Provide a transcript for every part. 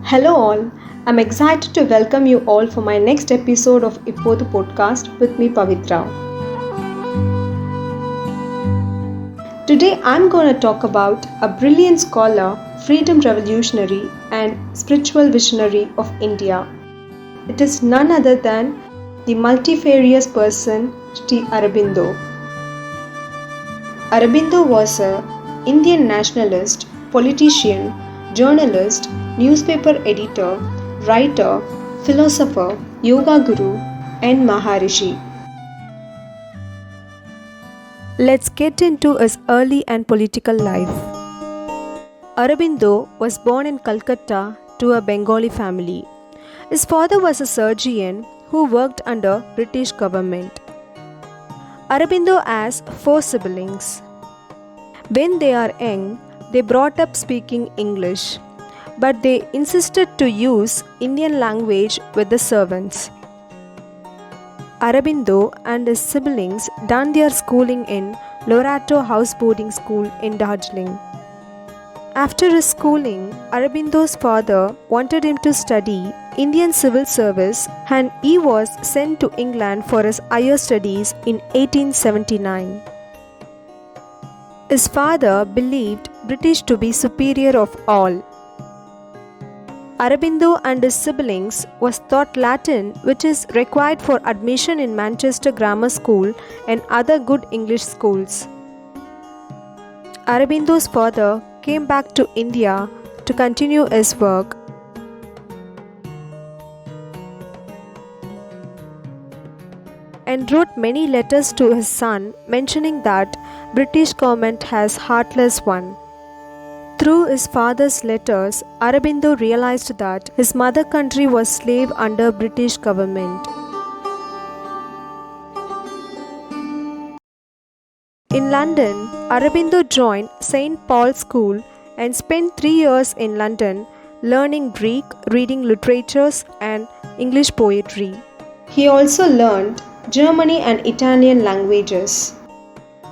Hello, all. I'm excited to welcome you all for my next episode of Ippodhu podcast with me, Pavithra. Today, I'm going to talk about a brilliant scholar, freedom revolutionary, and spiritual visionary of India. It is none other than the multifarious person, Sri Aurobindo. Aurobindo was an Indian nationalist, politician, journalist, newspaper editor, writer, philosopher, yoga guru, and Maharishi. Let's get into his early and political life. Aurobindo was born in Calcutta to a Bengali family. His father was a surgeon who worked under British government. Aurobindo has 4 siblings. When they are young, they brought up speaking English, but they insisted to use Indian language with the servants. Aurobindo and his siblings done their schooling in Lorato House Boarding School in Darjeeling. After his schooling, Aurobindo's father wanted him to study Indian civil service and he was sent to England for his higher studies in 1879. His father believed British to be superior of all. Aurobindo and his siblings was taught Latin, which is required for admission in Manchester Grammar School and other good English schools. Aurobindo's father came back to India to continue his work. And wrote many letters to his son mentioning that British government has heartless one. Through his father's letters, Aurobindo realized that his mother country was slave under British government. In London, Aurobindo joined St. Paul's School and spent 3 years in London learning Greek, reading literatures and English poetry. He also learned German and Italian languages.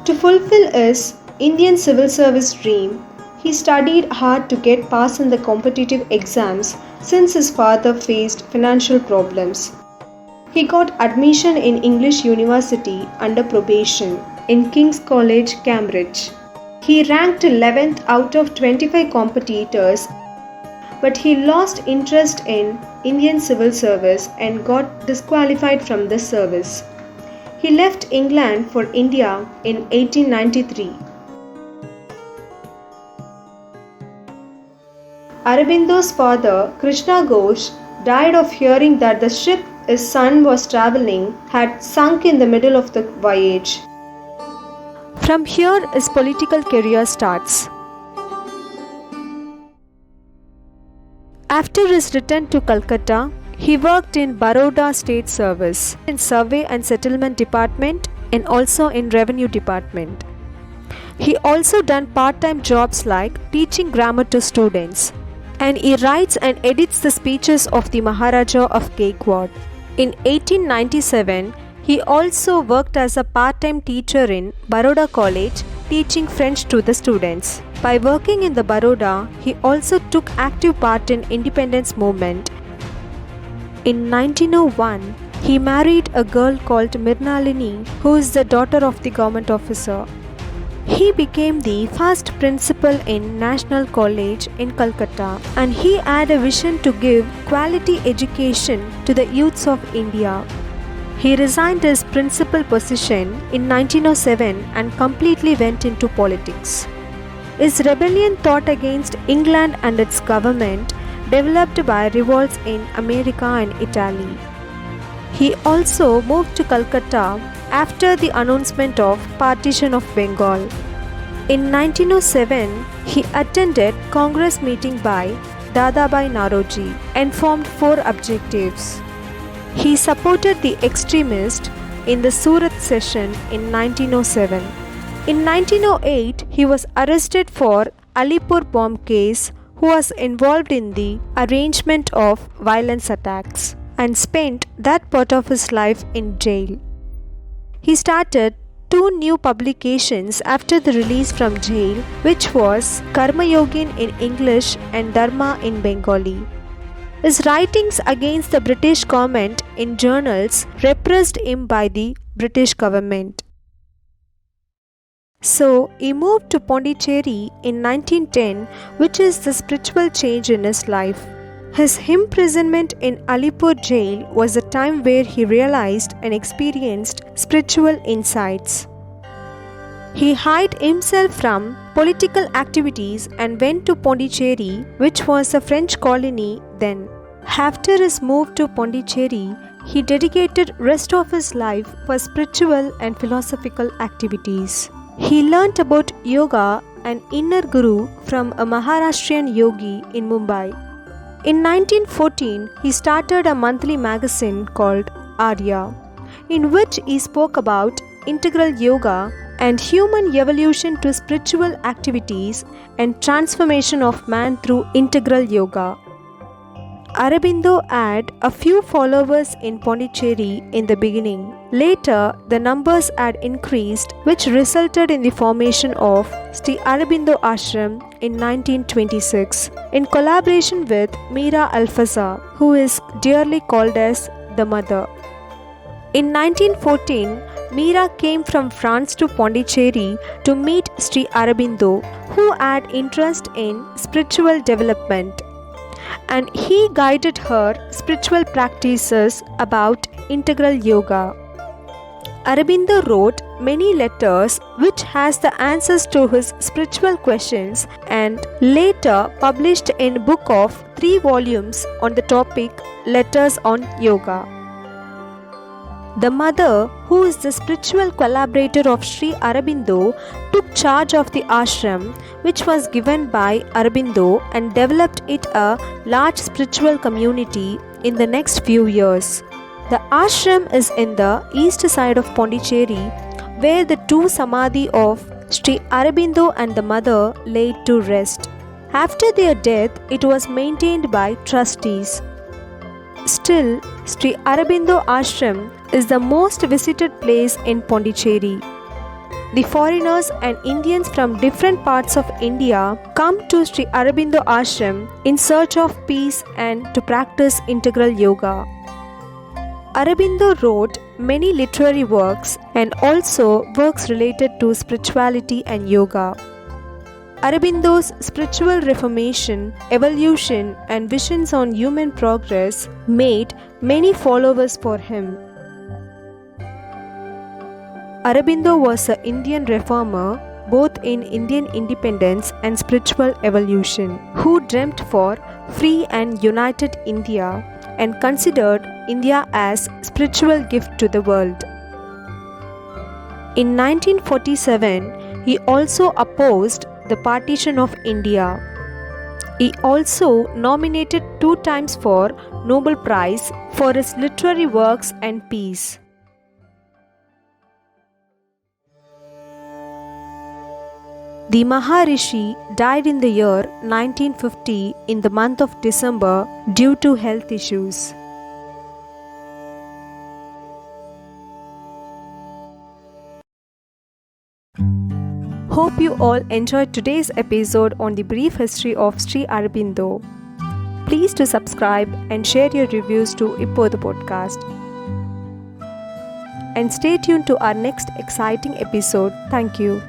To fulfill his Indian civil service dream, he studied hard to get passed in the competitive exams since his father faced financial problems. He got admission in English University under probation in King's College, Cambridge. He ranked 11th out of 25 competitors, but he lost interest in Indian civil service and got disqualified from the service. He left England for India in 1893. Aurobindo's father, Krishna Ghosh, died of hearing that the ship his son was travelling had sunk in the middle of the voyage. From here, his political career starts. After his return to Calcutta, he worked in Baroda State Service, in Survey and Settlement Department and also in Revenue Department. He also done part-time jobs like teaching grammar to students. And he writes and edits the speeches of the Maharaja of Gaikwad. In 1897, he also worked as a part-time teacher in Baroda College, teaching French to the students. By working in the Baroda, he also took active part in independence movement. In 1901, he married a girl called Mirnalini, who is the daughter of the government officer. He became the first principal in National College in Calcutta, and he had a vision to give quality education to the youths of India. He resigned his principal position in 1907 and completely went into politics. His rebellion thought against England and its government developed by revolts in America and Italy. He also moved to Calcutta after the announcement of partition of Bengal. In 1907, he attended Congress meeting by Dadabhai Naoroji and formed 4 objectives. He supported the extremists in the Surat session in 1907. In 1908, he was arrested for Alipur bomb case, who was involved in the arrangement of violence attacks, and spent that part of his life in jail. He started two new publications after the release from jail, which was Karma Yogin in English and Dharma in Bengali. His writings against the British government in journals repressed him by the British government. So he moved to Pondicherry in 1910, which is the spiritual change in his life. His imprisonment in Alipur jail was a time where he realized and experienced spiritual insights. He hid himself from political activities and went to Pondicherry, which was a French colony then. After his move to Pondicherry, he dedicated rest of his life for spiritual and philosophical activities. He learnt about yoga and inner guru from a Maharashtrian yogi in Mumbai. In 1914, he started a monthly magazine called Arya, in which he spoke about integral yoga and human evolution to spiritual activities and transformation of man through integral yoga. Aurobindo had a few followers in Pondicherry in the beginning. Later, the numbers had increased, which resulted in the formation of Sri Aurobindo Ashram in 1926 in collaboration with Meera Alfaza, who is dearly called as the Mother. In 1914, Meera came from France to Pondicherry to meet Sri Aurobindo, who had interest in spiritual development, and he guided her spiritual practices about integral yoga. Aurobindo wrote many letters which has the answers to his spiritual questions and later published in book of 3 volumes on the topic Letters on Yoga. The Mother, who is the spiritual collaborator of Sri Aurobindo, took charge of the ashram, which was given by Aurobindo, and developed it a large spiritual community in the next few years. The ashram is in the east side of Pondicherry, where the two samadhi of Sri Aurobindo and the Mother laid to rest. After their death, it was maintained by trustees. Still, Sri Aurobindo Ashram is the most visited place in Pondicherry. The foreigners and Indians from different parts of India come to Sri Aurobindo Ashram in search of peace and to practice integral yoga. Aurobindo wrote many literary works and also works related to spirituality and yoga. Aurobindo's spiritual reformation, evolution, and visions on human progress made many followers for him. Aurobindo was an Indian reformer both in Indian independence and spiritual evolution, who dreamt for free and united India and considered India as spiritual gift to the world. In 1947, he also opposed the partition of India. He also nominated 2 times for Nobel Prize for his literary works and peace. The Maharishi died in the year 1950 in the month of December due to health issues. Hope you all enjoyed today's episode on the brief history of Sri Aurobindo. Please do subscribe and share your reviews to Ippodhu podcast. And stay tuned to our next exciting episode. Thank you.